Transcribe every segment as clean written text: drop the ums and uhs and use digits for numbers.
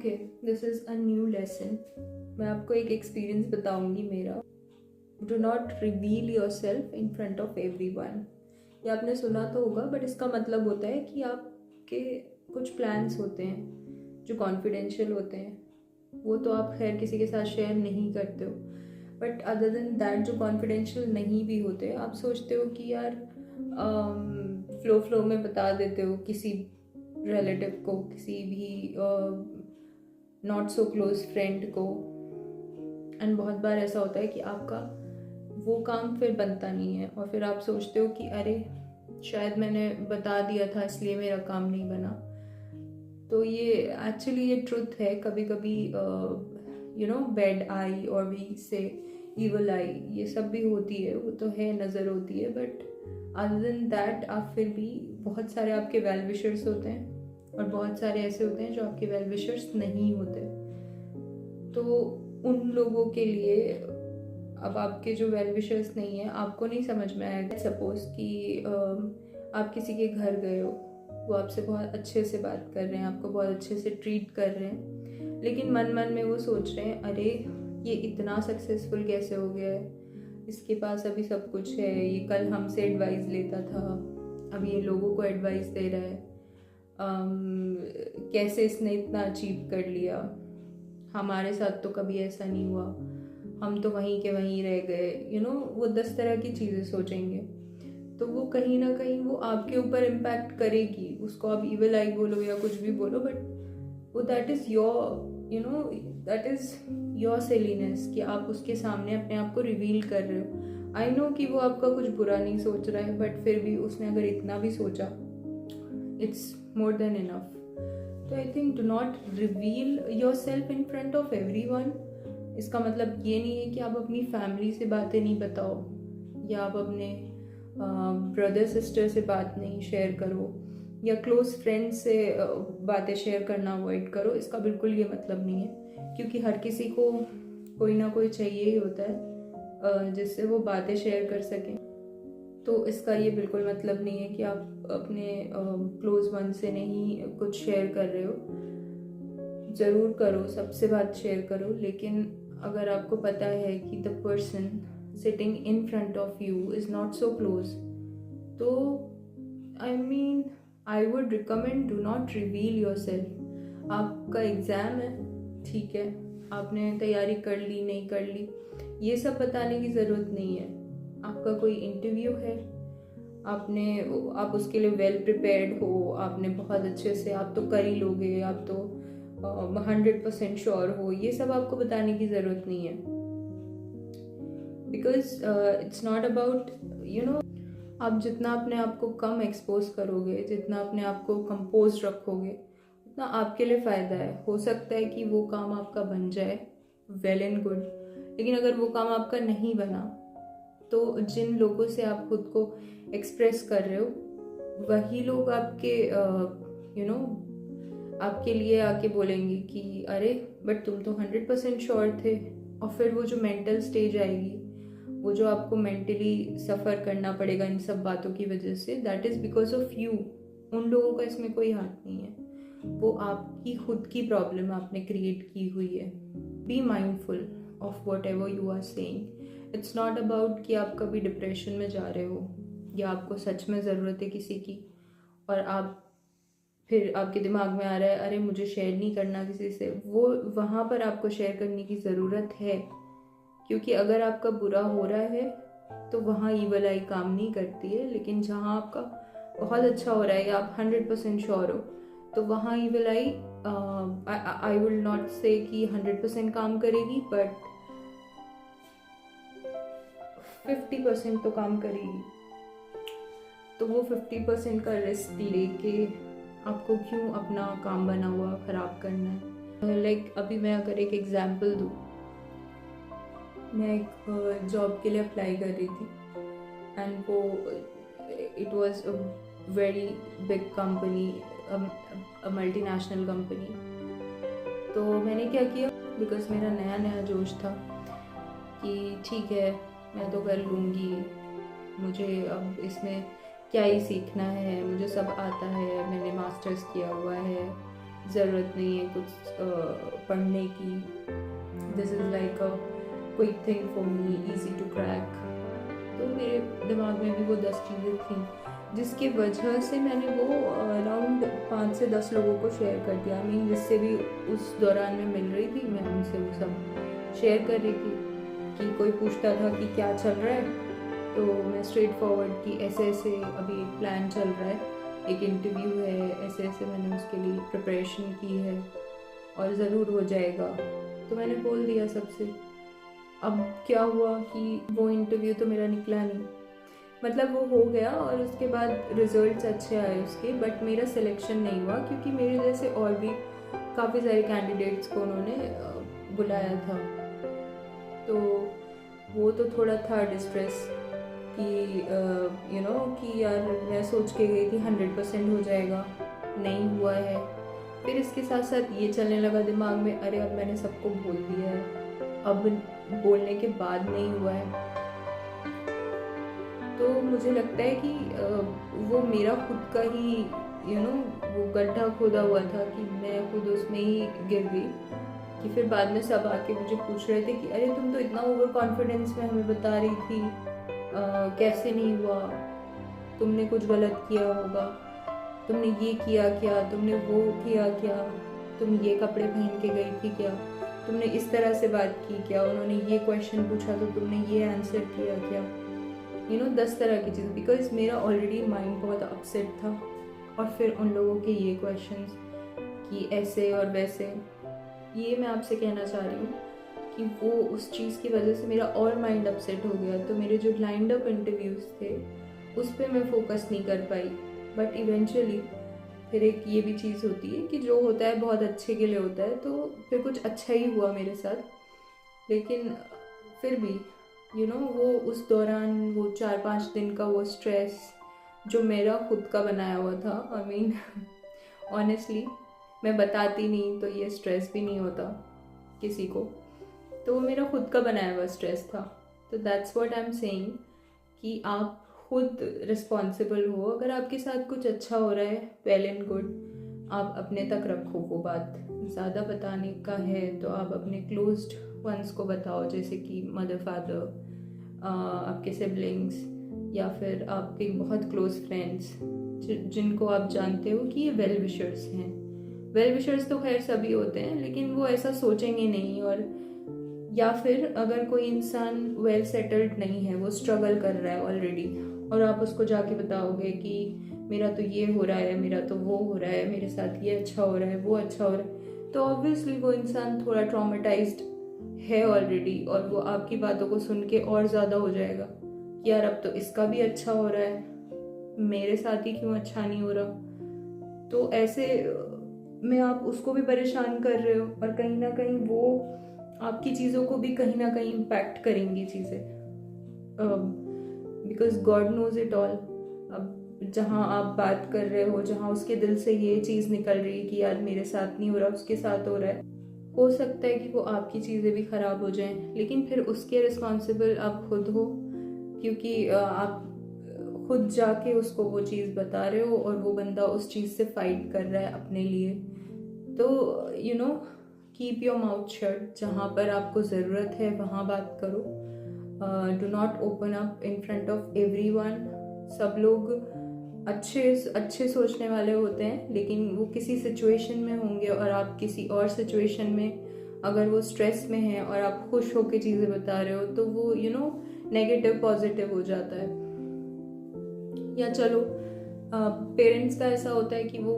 Okay, this is a new lesson. मैं आपको एक एक्सपीरियंस बताऊंगी मेरा। Do not reveal yourself in front of every one. ये आपने सुना तो होगा, बट इसका मतलब होता है कि आपके कुछ प्लान्स होते हैं जो कॉन्फिडेंशियल होते हैं, वो तो आप खैर किसी के साथ शेयर नहीं करते हो, बट अदर देन दैट जो कॉन्फिडेंशियल नहीं भी होते, आप सोचते हो कि यार फ्लो में बता देते हो किसी रिलेटिव को, किसी भी नॉट सो क्लोज फ्रेंड को। एंड बहुत बार ऐसा होता है कि आपका वो काम फिर बनता नहीं है, और फिर आप सोचते हो कि अरे शायद मैंने बता दिया था इसलिए मेरा काम नहीं बना। तो ये एक्चुअली ये ट्रुथ है। कभी कभी बैड आई और वी से इवल आई, ये सब भी होती है, वो तो है, नज़र होती है, बट अदर देन दैट आप फिर भी बहुत सारे आपके वेल विशर्स होते हैं और बहुत सारे ऐसे होते हैं जो आपके वेल विशर्स नहीं होते। तो उन लोगों के लिए, अब आपके जो वेल विशर्स नहीं है, आपको नहीं समझ में आएगा। सपोज कि आप किसी के घर गए हो, वो आपसे बहुत अच्छे से बात कर रहे हैं, आपको बहुत अच्छे से ट्रीट कर रहे हैं, लेकिन मन मन में वो सोच रहे हैं अरे ये इतना सक्सेसफुल कैसे हो गया है, इसके पास अभी सब कुछ है, ये कल हमसे एडवाइस लेता था, अब ये लोगों को एडवाइस दे रहा है, कैसे इसने इतना अचीव कर लिया, हमारे साथ तो कभी ऐसा नहीं हुआ, हम तो वहीं के वहीं रह गए। वो 10 तरह की चीज़ें सोचेंगे। तो वो कहीं ना कहीं वो आपके ऊपर इम्पैक्ट करेगी। उसको आप इविल आई बोलो या कुछ भी बोलो, बट वो दैट इज़ योर सिलीनेस कि आप उसके सामने अपने आप को रिवील कर रहे हो। आई नो कि वो आपका कुछ बुरा नहीं सोच रहा है, बट फिर भी उसने अगर इतना भी सोचा, इट्स मोर देन इनफ। तो I think do not reveal yourself in front of everyone. इसका मतलब ये नहीं है कि आप अपनी फैमिली से बातें नहीं बताओ, या आप अपने ब्रदर सिस्टर से बात नहीं शेयर करो, या क्लोज फ्रेंड से बातें शेयर करना अवॉइड करो। इसका बिल्कुल ये मतलब नहीं है, क्योंकि हर किसी को कोई ना कोई चाहिए ही होता है जिससे वो बातें शेयर कर सकें। तो इसका ये बिल्कुल मतलब नहीं है कि आप अपने क्लोज वन से नहीं कुछ शेयर कर रहे हो। ज़रूर करो, सबसे बात शेयर करो, लेकिन अगर आपको पता है कि the person sitting in front of you is not so close, तो I would recommend do not reveal yourself. आपका एग्ज़ाम है, ठीक है, आपने तैयारी कर ली नहीं कर ली, ये सब बताने की ज़रूरत नहीं है। आपका कोई इंटरव्यू है, आप उसके लिए वेल प्रिपेयर्ड हो, आपने बहुत अच्छे से, आप तो कर ही लोगे, आप तो 100% श्योर हो, ये सब आपको बताने की ज़रूरत नहीं है। बिकॉज इट्स नॉट अबाउट आप जितना अपने आप को कम एक्सपोज करोगे, जितना अपने आप को कंपोज रखोगे, उतना आपके लिए फ़ायदा है। हो सकता है कि वो काम आपका बन जाए, वेल एंड गुड, लेकिन अगर वो काम आपका नहीं बना, तो जिन लोगों से आप खुद को एक्सप्रेस कर रहे हो, वही लोग आपके आपके लिए आके बोलेंगे कि अरे बट तुम तो 100% श्योर थे। और फिर वो जो मेंटल स्टेज आएगी, वो जो आपको मेंटली सफ़र करना पड़ेगा इन सब बातों की वजह से, that is because of you. उन लोगों का इसमें कोई हाथ नहीं है, वो आपकी खुद की प्रॉब्लम आपने क्रिएट की हुई है। Be mindful of whatever you are saying. It's not about कि आप कभी डिप्रेशन में जा रहे हो या आपको सच में ज़रूरत है किसी की, और फिर आपके दिमाग में आ रहा है अरे मुझे शेयर नहीं करना किसी से। वो वहाँ पर आपको शेयर करने की ज़रूरत है, क्योंकि अगर आपका बुरा हो रहा है तो वहाँ ईवल आई काम नहीं करती है। लेकिन जहाँ आपका बहुत अच्छा हो रहा है या आप 100% श्योर हो, तो वहाँ ईवल आई विल नॉट से कि 100% काम करेगी, बट 50% तो काम करेगी। तो वो 50% का रिस्क लेके आपको क्यों अपना काम बना हुआ ख़राब करना है। लाइक अभी मैं अगर एक एग्जांपल दूँ, मैं एक जॉब के लिए अप्लाई कर रही थी, एंड वो it was a very big company, a multinational company. तो मैंने क्या किया, बिकॉज मेरा नया नया जोश था कि ठीक है मैं तो कर लूँगी, मुझे अब इसमें क्या ही सीखना है, मुझे सब आता है, मैंने मास्टर्स किया हुआ है, ज़रूरत नहीं है कुछ पढ़ने की, this is like a quick thing for me, easy to crack. तो मेरे दिमाग में भी वो 10 चीज़ें थी जिसकी वजह से मैंने वो अराउंड 5 से 10 लोगों को शेयर कर दिया। आई मीन जिससे भी उस दौरान में मिल रही थी, मैं उनसे वो सब शेयर कर रही थी। कि कोई पूछता था कि क्या चल रहा है, तो मैं स्ट्रेट फॉरवर्ड कि ऐसे ऐसे अभी एक प्लान चल रहा है, एक इंटरव्यू है, ऐसे ऐसे मैंने उसके लिए प्रिपरेशन की है और ज़रूर हो जाएगा। तो मैंने बोल दिया सबसे। अब क्या हुआ कि वो इंटरव्यू तो मेरा निकला नहीं, मतलब वो हो गया और उसके बाद रिजल्ट्स अच्छे आए उसके, बट मेरा सिलेक्शन नहीं हुआ क्योंकि मेरे जैसे और भी काफ़ी सारे कैंडिडेट्स को उन्होंने बुलाया था। तो वो तो थोड़ा था डिस्ट्रेस कि कि यार मैं सोच के गई थी 100% हो जाएगा, नहीं हुआ है। फिर इसके साथ साथ ये चलने लगा दिमाग में, अरे अब मैंने सबको बोल दिया है, अब बोलने के बाद नहीं हुआ है। तो मुझे लगता है कि वो मेरा खुद का ही वो गड्ढा खोदा हुआ था कि मैं खुद उसमें ही गिर गई। कि फिर बाद में सब आके मुझे पूछ रहे थे कि अरे तुम तो इतना ओवर कॉन्फिडेंस में हमें बता रही थी, कैसे नहीं हुआ, तुमने कुछ गलत किया होगा, तुमने ये किया क्या, तुमने वो किया क्या, तुम ये कपड़े पहन के गई थी क्या, तुमने इस तरह से बात की क्या, उन्होंने ये क्वेश्चन पूछा तो तुमने ये आंसर किया क्या, 10 तरह की चीज़। बिकॉज मेरा ऑलरेडी माइंड बहुत अपसेट था और फिर उन लोगों के ये क्वेश्चंस कि ऐसे और वैसे। ये मैं आपसे कहना चाह रही हूँ कि वो उस चीज़ की वजह से मेरा और माइंड अपसेट हो गया। तो मेरे जो लाइंड अप इंटरव्यूज़ थे उस पर मैं फोकस नहीं कर पाई। बट इवेंचुअली फिर एक ये भी चीज़ होती है कि जो होता है बहुत अच्छे के लिए होता है, तो फिर कुछ अच्छा ही हुआ मेरे साथ। लेकिन फिर भी वो उस दौरान वो 4-5 दिन का वो स्ट्रेस जो मेरा खुद का बनाया हुआ था, आई मीन ऑनेस्टली मैं बताती नहीं तो ये स्ट्रेस भी नहीं होता किसी को, तो वो मेरा खुद का बनाया हुआ स्ट्रेस था। तो that's what I am saying कि आप खुद रिस्पॉन्सिबल हो। अगर आपके साथ कुछ अच्छा हो रहा है, वेल एंड गुड, आप अपने तक रखो वो बात। ज़्यादा बताने का है तो आप अपने क्लोज्ड वंस को बताओ, जैसे कि मदर फादर, आपके सिबलिंग्स, या फिर आपके बहुत क्लोज फ्रेंड्स जिनको आप जानते हो कि ये वेल विशर्स हैं। वेल विशर्स तो खैर सभी होते हैं, लेकिन वो ऐसा सोचेंगे नहीं। और या फिर अगर कोई इंसान वेल सेटल्ड नहीं है, वो स्ट्रगल कर रहा है ऑलरेडी, और आप उसको जाके बताओगे कि मेरा तो ये हो रहा है, मेरा तो वो हो रहा है, मेरे साथ ये अच्छा हो रहा है, वो अच्छा हो रहा है, तो ऑब्वियसली वो इंसान थोड़ा ट्रॉमेटाइज्ड है ऑलरेडी, और वो आपकी बातों को सुन के और ज़्यादा हो जाएगा कि यार अब तो इसका भी अच्छा हो रहा है, मेरे साथ ही क्यों अच्छा नहीं हो रहा। तो ऐसे में आप उसको भी परेशान कर रहे हो, और कहीं ना कहीं वो आपकी चीज़ों को भी कहीं ना कहीं इम्पैक्ट करेंगी चीज़ें, because God knows it all. अब जहाँ आप बात कर रहे हो, जहाँ उसके दिल से ये चीज़ निकल रही है कि यार मेरे साथ नहीं हो रहा, उसके साथ हो रहा है, हो सकता है कि वो आपकी चीज़ें भी ख़राब हो जाएं, लेकिन फिर उसके रिस्पॉन्सिबल आप खुद हो, क्योंकि आप खुद जाके उसको वो चीज़ बता रहे हो और वो बंदा उस चीज़ से फाइट कर रहा है अपने लिए। तो कीप योर माउथ शट। जहाँ पर आपको ज़रूरत है वहाँ बात करो। Do not open up in front of everyone. सब लोग अच्छे सोचने वाले होते हैं, लेकिन वो किसी सिचुएशन में होंगे और आप किसी और सिचुएशन में, अगर वो स्ट्रेस में है और आप खुश होकर चीज़ें बता रहे हो, तो वो नेगेटिव पॉजिटिव हो जाता है। या चलो पेरेंट्स का ऐसा होता है कि वो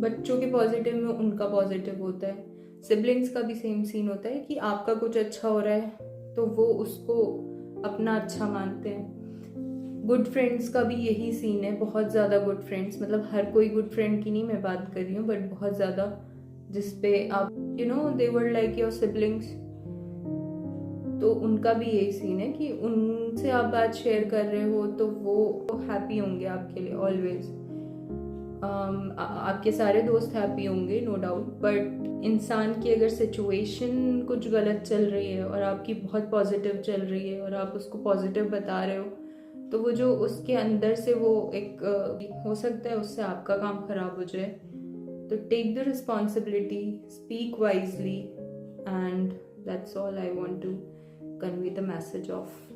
बच्चों के पॉजिटिव में उनका पॉजिटिव होता है। सिबलिंग्स का भी सेम सीन होता है कि आपका कुछ अच्छा हो रहा है तो वो उसको अपना अच्छा मानते हैं। गुड फ्रेंड्स का भी यही सीन है, बहुत ज़्यादा गुड फ्रेंड्स, मतलब हर कोई गुड फ्रेंड की नहीं मैं बात कर रही हूँ, बट बहुत ज़्यादा जिसपे आप दे वर लाइक योर सिबलिंग्स। तो उनका भी यही सीन है कि उनसे आप बात शेयर कर रहे हो तो वो हैप्पी होंगे आपके लिए ऑलवेज। आपके सारे दोस्त हैप्पी होंगे नो डाउट, बट इंसान की अगर सिचुएशन कुछ गलत चल रही है और आपकी बहुत पॉजिटिव चल रही है और आप उसको पॉजिटिव बता रहे हो, तो वो जो उसके अंदर से वो एक हो सकता है उससे आपका काम खराब हो जाए। तो take the responsibility, speak wisely, and that's all I want to convey the message of.